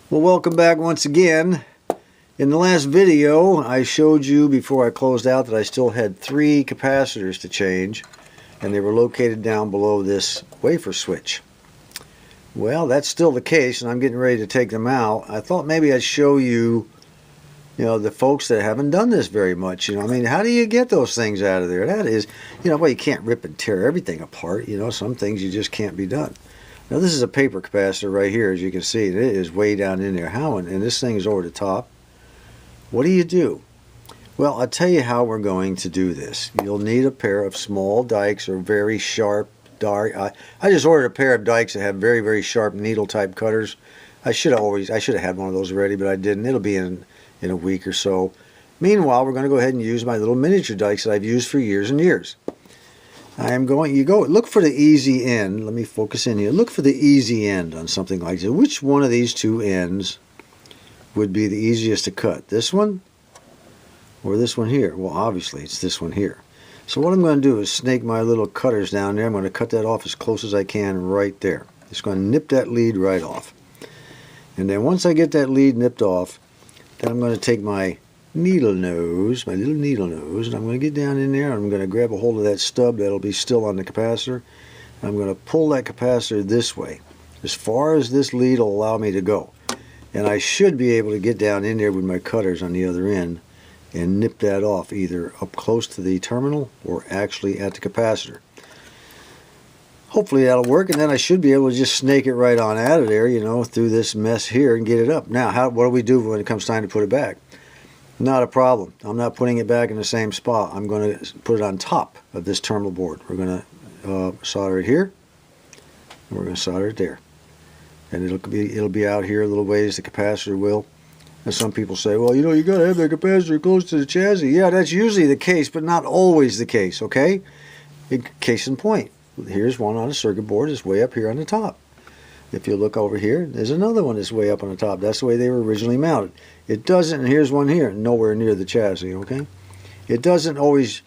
Well, welcome back once again. In the last video, I showed you before I closed out that I still had 3 capacitors to change, and they were located down below this wafer switch. Well, that's still the case, and I'm getting ready to take them out. I thought maybe I'd show you, the folks that haven't done this very much. I mean, how do you get those things out of there? That is, well, you can't rip and tear everything apart. Some things you just can't be done. Now this is a paper capacitor right here, as you can see. It is way down in there. And this thing is over the top. What do you do? Well, I'll tell you how we're going to do this. You'll need a pair of small dikes or very sharp I just ordered a pair of dikes that have very, very sharp needle type cutters. I should have had one of those already, but I didn't. It'll be in a week or so. Meanwhile, we're going to go ahead and use my little miniature dikes that I've used for years and years. Look for the easy end. Let me focus in here. Look for the easy end on something like this. Which one of these two ends would be the easiest to cut? This one or this one here? Well, obviously it's this one here. So what I'm going to do is snake my little cutters down there. I'm going to cut that off as close as I can right there. Just going to nip that lead right off. And then once I get that lead nipped off, then I'm going to take my needle nose, my little needle nose, and I'm going to get down in there and I'm going to grab a hold of that stub that'll be still on the capacitor. And I'm going to pull that capacitor this way, as far as this lead will allow me to go. And I should be able to get down in there with my cutters on the other end and nip that off, either up close to the terminal or actually at the capacitor. Hopefully that'll work, and then I should be able to just snake it right on out of there, through this mess here and get it up. Now, what do we do when it comes time to put it back? Not a problem. I'm not putting it back in the same spot. I'm going to put it on top of this terminal board. We're going to solder it here, and we're going to solder it there. And it'll be out here a little ways, the capacitor will. And some people say, well, you got to have that capacitor close to the chassis. Yeah, that's usually the case, but not always the case, okay? Case in point. Here's one on a circuit board. It's way up here on the top. If you look over here, there's another one that's way up on the top. That's the way they were originally mounted. It doesn't, and here's one here, nowhere near the chassis, okay? It doesn't always,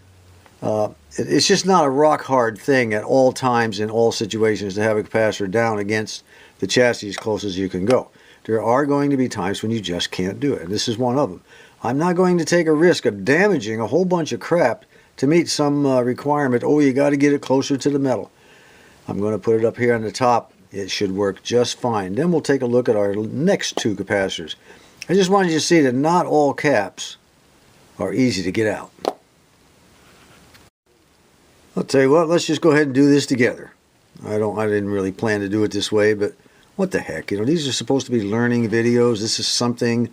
it's just not a rock hard thing at all times in all situations to have a capacitor down against the chassis as close as you can go. There are going to be times when you just can't do it, and this is one of them. I'm not going to take a risk of damaging a whole bunch of crap to meet some requirement. Oh, you got to get it closer to the metal. I'm going to put it up here on the top. It should work just fine. Then we'll take a look at our next 2 capacitors. I just wanted you to see that not all caps are easy to get out. I'll tell you what, let's just go ahead and do this together. I didn't really plan to do it this way, but what the heck, these are supposed to be learning videos. This is something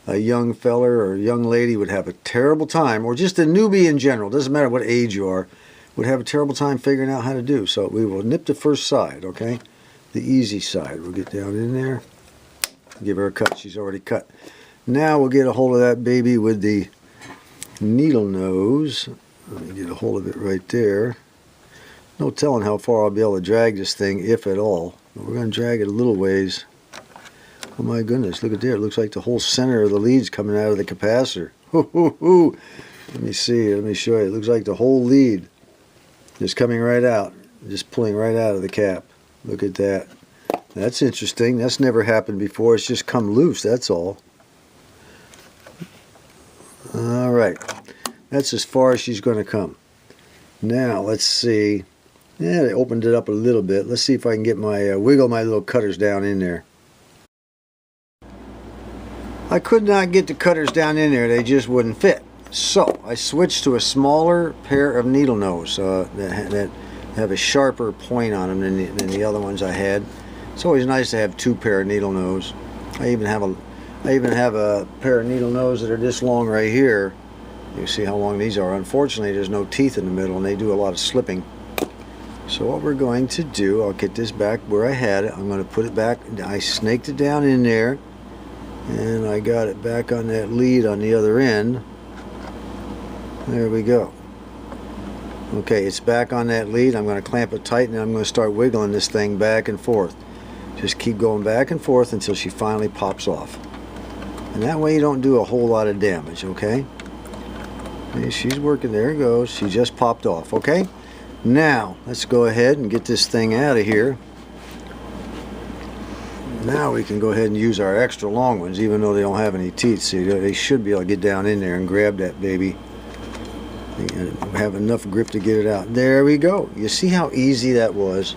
a young feller or a young lady would have a terrible time, or just a newbie in general, doesn't matter what age you are, would have a terrible time figuring out how to do. So we will nip the first side, okay? The easy side. We'll get down in there, give her a cut. She's already cut. Now we'll get a hold of that baby with the needle nose. Let me get a hold of it right there. No telling how far I'll be able to drag this thing, if at all. But we're going to drag it a little ways. Oh my goodness, look at there. It looks like the whole center of the lead's coming out of the capacitor. Let me see, let me show you. It looks like the whole lead is coming right out. Just pulling right out of the cap. Look at that. That's interesting. That's never happened before. It's just come loose, that's all. Alright. That's as far as she's going to come. Now, let's see. Yeah, they opened it up a little bit. Let's see if I can get my wiggle my little cutters down in there. I could not get the cutters down in there. They just wouldn't fit. So, I switched to a smaller pair of needle nose that have a sharper point on them than the other ones I had. It's always nice to have 2 pair of needle nose. I even have a pair of needle nose that are this long right here. You see how long these are. Unfortunately, there's no teeth in the middle, and they do a lot of slipping. So what we're going to do, I'll get this back where I had it. I'm going to put it back. I snaked it down in there, and I got it back on that lead on the other end. There we go. Okay, it's back on that lead. I'm going to clamp it tight, and I'm going to start wiggling this thing back and forth. Just keep going back and forth until she finally pops off. And that way you don't do a whole lot of damage, okay? Okay, she's working. There it goes. She just popped off, okay? Now, let's go ahead and get this thing out of here. Now we can go ahead and use our extra long ones, even though they don't have any teeth. See, they should be able to get down in there and grab that baby. They have enough grip to get it out. There we go. You see how easy that was?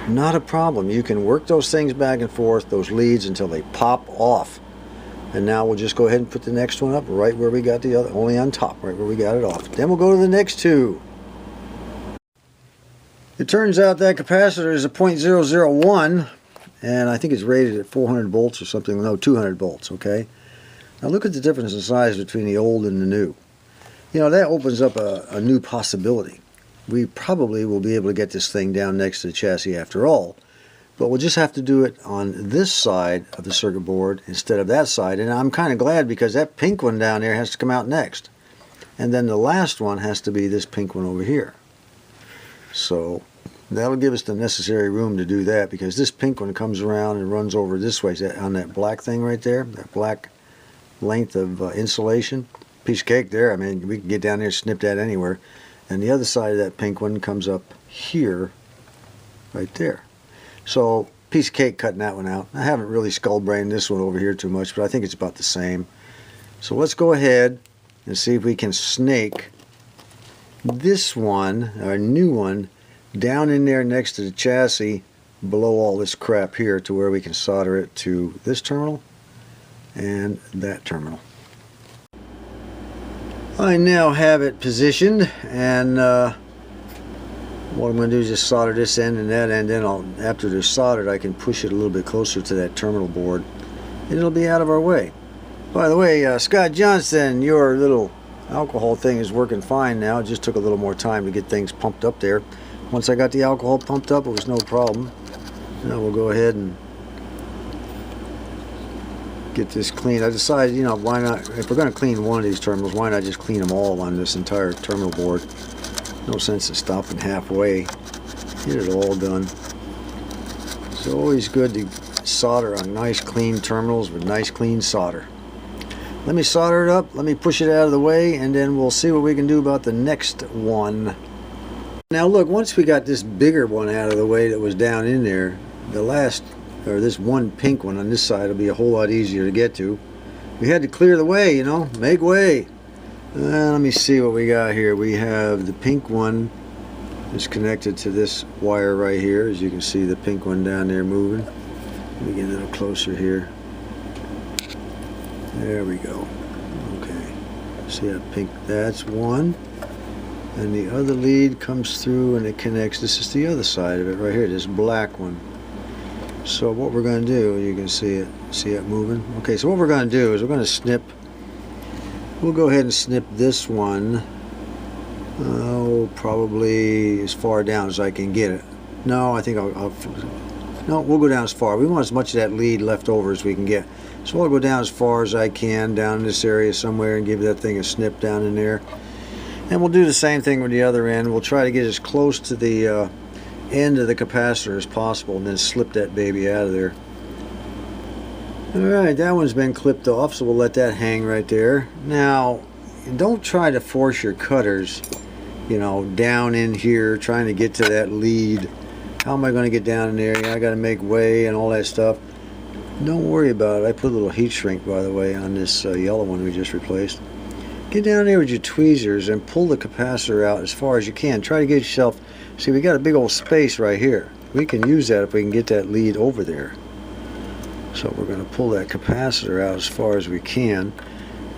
Not a problem. You can work those things back and forth, those leads, until they pop off. And now we'll just go ahead and put the next one up right where we got the other, only on top, right where we got it off. Then we'll go to the next two. It turns out that capacitor is a 0.001, and I think it's rated at 400 volts or something. No, 200 volts, okay? Now look at the difference in size between the old and the new. You know, that opens up a new possibility. We probably will be able to get this thing down next to the chassis after all, but we'll just have to do it on this side of the circuit board instead of that side. And I'm kind of glad, because that pink one down there has to come out next. And then the last one has to be this pink one over here. So that'll give us the necessary room to do that, because this pink one comes around and runs over this way on that black thing right there, that black length of insulation. Piece of cake there. I mean, we can get down there and snip that anywhere. And the other side of that pink one comes up here, right there. So, piece of cake cutting that one out. I haven't really skull-brained this one over here too much, but I think it's about the same. So let's go ahead and see if we can snake this one, our new one, down in there next to the chassis, below all this crap here, to where we can solder it to this terminal and that terminal. I now have it positioned, and what I'm going to do is just solder this end and that end. Then after they're soldered, I can push it a little bit closer to that terminal board, and it'll be out of our way. By the way, Scott Johnson, your little alcohol thing is working fine now. It just took a little more time to get things pumped up there. Once I got the alcohol pumped up, it was no problem. Now we'll go ahead and get this clean. I decided, you know, why not, if we're going to clean one of these terminals, why not just clean them all on this entire terminal board? No sense in stopping halfway. Get it all done. It's always good to solder on nice clean terminals with nice clean solder. Let me solder it up, let me push it out of the way, and then we'll see what we can do about the next one. Now look, once we got this bigger one out of the way that was down in there, the last, or this one pink one on this side, will be a whole lot easier to get to. We had to clear the way, you know, make way. Let me see what we got here. We have the pink one is connected to this wire right here. As you can see, the pink one down there moving. Let me get a little closer here. There we go. Okay. See that pink? That's one. And the other lead comes through and it connects. This is the other side of it right here, this black one. So what we're going to do, you can see it moving. Okay, so what we're going to do is we're going to snip. We'll go ahead and snip this one. Oh, probably as far down as I can get it. No, I think no, we'll go down as far. We want as much of that lead left over as we can get. So I'll go down as far as I can, down in this area somewhere, and give that thing a snip down in there. And we'll do the same thing with the other end. We'll try to get as close to the end of the capacitor as possible, and then slip that baby out of there. Alright, that one's been clipped off, so we'll let that hang right there. Now, don't try to force your cutters, you know, down in here, trying to get to that lead. How am I going to get down in there? I got to make way and all that stuff. Don't worry about it. I put a little heat shrink, by the way, on this yellow one we just replaced. Get down there with your tweezers and pull the capacitor out as far as you can. Try to get yourself, see, we got a big old space right here. We can use that if we can get that lead over there. So we're going to pull that capacitor out as far as we can.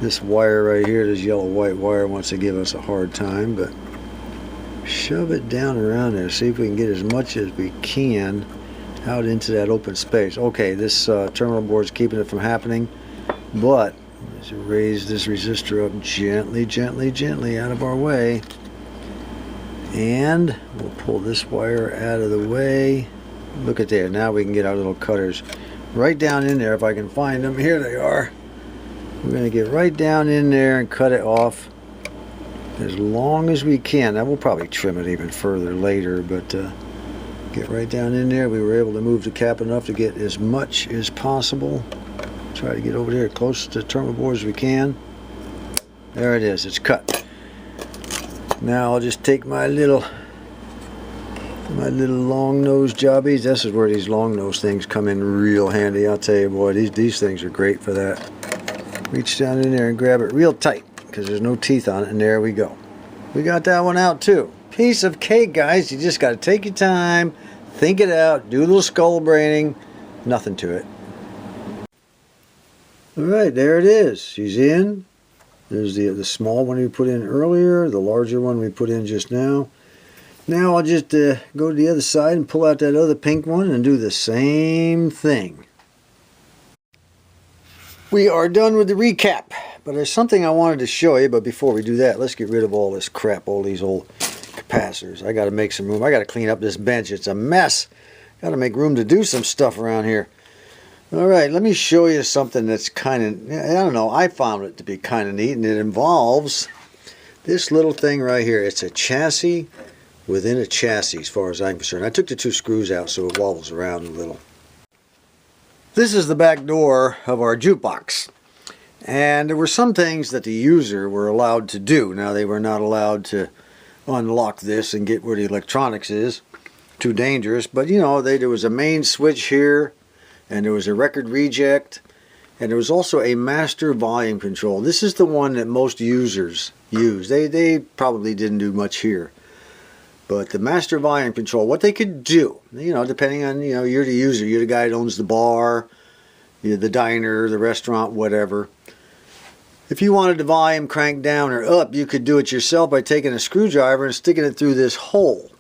This wire right here, this yellow white wire, wants to give us a hard time, but shove it down around there. See if we can get as much as we can out into that open space. Okay, this terminal board is keeping it from happening, but let's raise this resistor up gently, gently, gently out of our way. And we'll pull this wire out of the way. Look at there. Now we can get our little cutters right down in there if I can find them. Here they are. We're going to get right down in there and cut it off as long as we can. Now we'll probably trim it even further later, but get right down in there. We were able to move the cap enough to get as much as possible. Try to get over there close to the terminal board as we can. There it is. It's cut. Now I'll just take my little My little long nose jobbies. This is where these long nose things come in real handy. I'll tell you, boy, these things are great for that. Reach down in there and grab it real tight because there's no teeth on it, and there we go. We got that one out too. Piece of cake, guys. You just got to take your time, think it out, do a little skull braining. Nothing to it. All right, there it is. She's in. There's the small one we put in earlier, the larger one we put in just now. Now I'll just go to the other side and pull out that other pink one and do the same thing. We are done with the recap, but there's something I wanted to show you. But before we do that, let's get rid of all this crap, all these old capacitors. I got to make some room. I got to clean up this bench. It's a mess. Got to make room to do some stuff around here. All right, let me show you something that's kind of, I don't know, I found it to be kind of neat, and it involves this little thing right here. It's a chassis within a chassis as far as I'm concerned. I took the two screws out so it wobbles around a little. This is the back door of our jukebox. And there were some things that the user were allowed to do. Now they were not allowed to unlock this and get where the electronics is. Too dangerous. But you know, there was a main switch here, and there was a record reject, and there was also a master volume control. This is the one that most users use. They probably didn't do much here. But the master volume control, what they could do, you know, depending on, you know, you're the user, you're the guy that owns the bar, you're the diner, the restaurant, whatever. If you wanted the volume cranked down or up, you could do it yourself by taking a screwdriver and sticking it through this hole.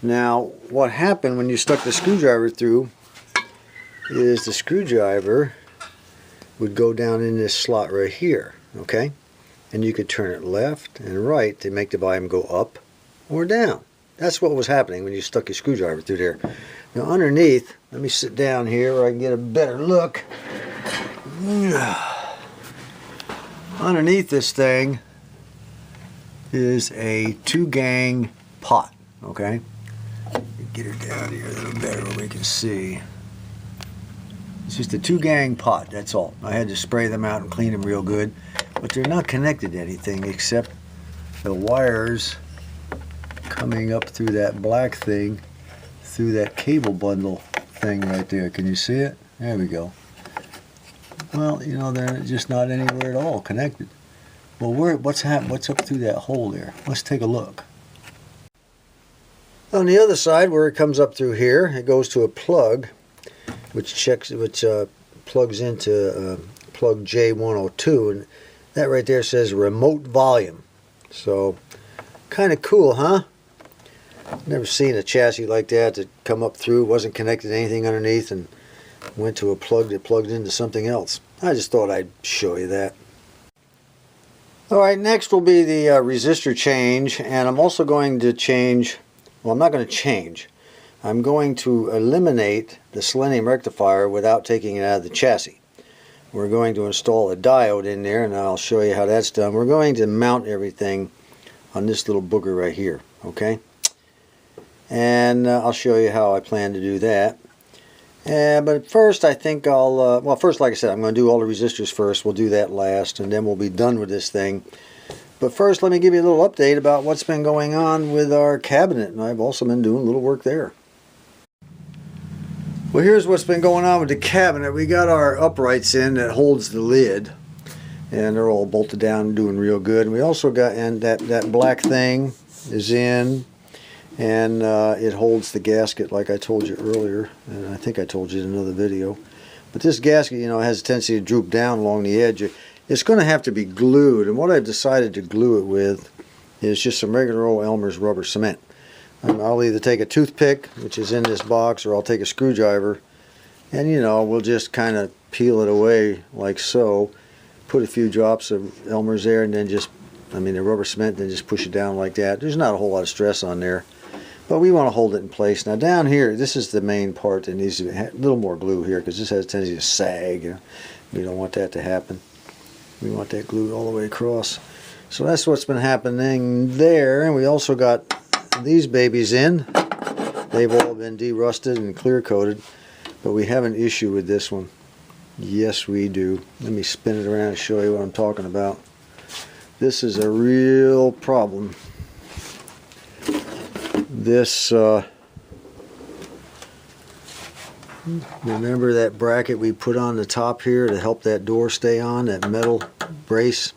Now, what happened when you stuck the screwdriver through is the screwdriver would go down in this slot right here, okay? And you could turn it left and right to make the volume go up or down. That's what was happening when you stuck your screwdriver through there. Now underneath, let me sit down here where I can get a better look. Underneath this thing is a 2-gang pot, okay? Get her down here a little better where we can see. It's just a 2-gang pot, that's all. I had to spray them out and clean them real good, but they're not connected to anything except the wires coming up through that black thing, through that cable bundle thing right there. Can you see it? There we go. Well, you know, they're just not anywhere at all connected. Well, what's up through that hole there? Let's take a look. On the other side, where it comes up through here, it goes to a plug, which plugs into plug J102, and that right there says remote volume. So, kind of cool, huh? Never seen a chassis like that come up through, wasn't connected to anything underneath, and went to a plug that plugged into something else. I just thought I'd show you that. Alright, next will be the resistor change, and I'm also going to change, well, I'm not going to change. I'm going to eliminate the selenium rectifier without taking it out of the chassis. We're going to install a diode in there, and I'll show you how that's done. We're going to mount everything on this little booger right here, okay? And I'll show you how I plan to do that. But first, I think I'll, well, first, like I said, I'm going to do all the resistors first. We'll do that last, and then we'll be done with this thing. But first, let me give you a little update about what's been going on with our cabinet, and I've also been doing a little work there. Well, here's what's been going on with the cabinet. We got our uprights in that holds the lid, and they're all bolted down and doing real good. And we also got, and that black thing is in, and it holds the gasket like I told you earlier, and I think I told you in another video. But this gasket, you know, has a tendency to droop down along the edge. It's going to have to be glued, and what I've decided to glue it with is just some regular old Elmer's rubber cement. I'll either take a toothpick, which is in this box, or I'll take a screwdriver, and you know, we'll just kind of peel it away like so, put a few drops of Elmer's there, and then just, I mean the rubber cement, then just push it down like that. There's not a whole lot of stress on there, but we want to hold it in place. Now down here, this is the main part that needs to be a little more glue here, because this has a tendency to sag. You know? We don't want that to happen. We want that glued all the way across. So that's what's been happening there, and we also got these babies in. They've all been de-rusted and clear coated, but we have an issue with this one. Yes, we do. Let me spin it around and show you what I'm talking about. This is a real problem. this, remember that bracket we put on the top here to help that door stay on, that metal brace?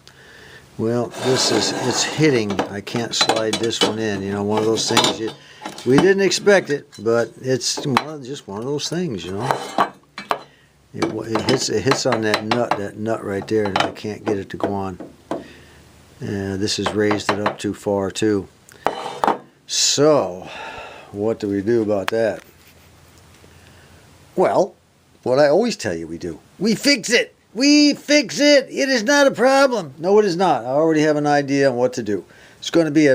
Well, it's hitting. I can't slide this one in. You know, one of those things, we didn't expect it, but it's just one of those things, you know. It hits on that nut right there, and I can't get it to go on. This has raised it up too far too. So, what do we do about that? Well, what I always tell you we do. We fix it! We fix it! It is not a problem! No, it is not. I already have an idea on what to do. It's going to be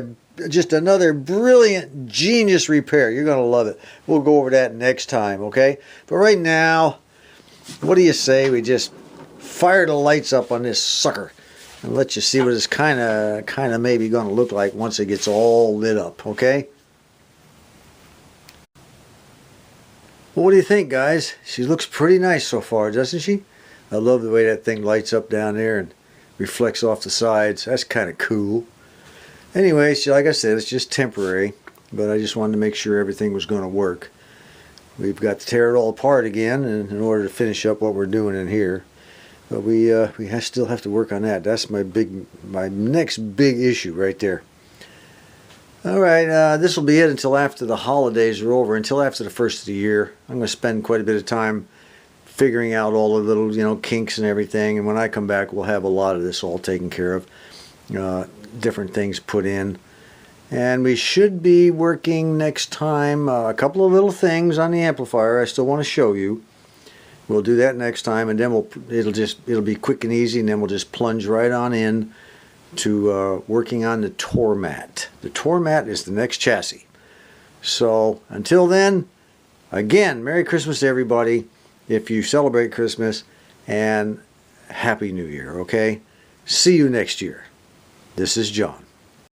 just another brilliant, genius repair. You're going to love it. We'll go over that next time, okay? But right now, what do you say we just fire the lights up on this sucker and let you see what it's kind of maybe going to look like once it gets all lit up, okay? Well, what do you think, guys? She looks pretty nice so far, doesn't she? I love the way that thing lights up down there and reflects off the sides. That's kind of cool. Anyways, like I said, it's just temporary, but I just wanted to make sure everything was going to work. We've got to tear it all apart again in order to finish up what we're doing in here. But we still have to work on that. That's my next big issue right there. All right, this will be it until after the holidays are over, until after the first of the year. I'm going to spend quite a bit of time figuring out all the little, you know, kinks and everything. And when I come back, we'll have a lot of this all taken care of. Different things put in. And we should be working next time a couple of little things on the amplifier I still want to show you. We'll do that next time, and then it'll be quick and easy, and then we'll just plunge right on in to working on the tour mat. The tour mat is the next chassis. So until then, again, Merry Christmas to everybody if you celebrate Christmas, and Happy New Year, okay? See you next year. This is John.